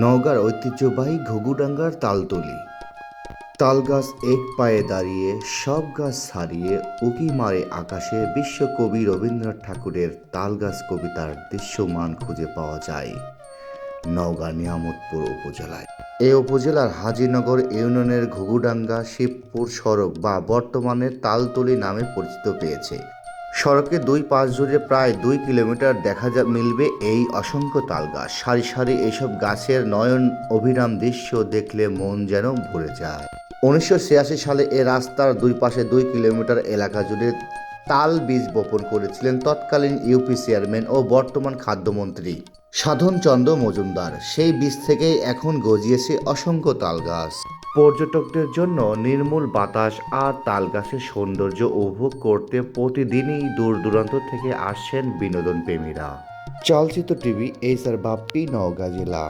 নওগাঁর ঐতিহ্যবাহী ঘুঘুডাঙ্গার তালতলি। তালগাছ এক পায়ে দাঁড়িয়ে সব গাছ ছাড়িয়ে উঁকি মারে আকাশে। বিশ্বকবি রবীন্দ্রনাথ ঠাকুরের তালগাছ কবিতার দৃশ্যমান খুঁজে পাওয়া যায় নওগাঁ নিয়ামতপুর উপজেলায়। এ উপজেলার হাজিনগর ইউনিয়নের ঘুঘুডাঙ্গা শিবপুর সড়ক বা বর্তমানে তালতলি নামে পরিচিত পেয়েছে। সড়কের দুই পাশ জুড়ে প্রায় 2 কিলোমিটার দেখা মিলবে এই অসংখ্য তালগাছ। সারি সারি এসব গাছের নয়ন অভিরাম দৃশ্য দেখলে মন যেন ভরে যায়। 1986 সালে এ রাস্তার দুই পাশে 2 কিলোমিটার এলাকা জুড়ে তাল বীজ বপন করেছিলেন তৎকালীন ইউপি চেয়ারম্যান ও বর্তমান খাদ্যমন্ত্রী সাধন চন্দ্র মজুমদার। সেই বীজ থেকেই এখন গজিয়েছে অসংখ্য তাল গাছ। পর্যটকদের জন্য নির্মল বাতাস আর তাল গাছের সৌন্দর্য উপভোগ করতে প্রতিদিনই দূর দূরান্ত থেকে আসছেন বিনোদন প্রেমীরা। চলচ্চিত্র টিভি, এইচআর বাপ্পি, নওগাঁ জেলা।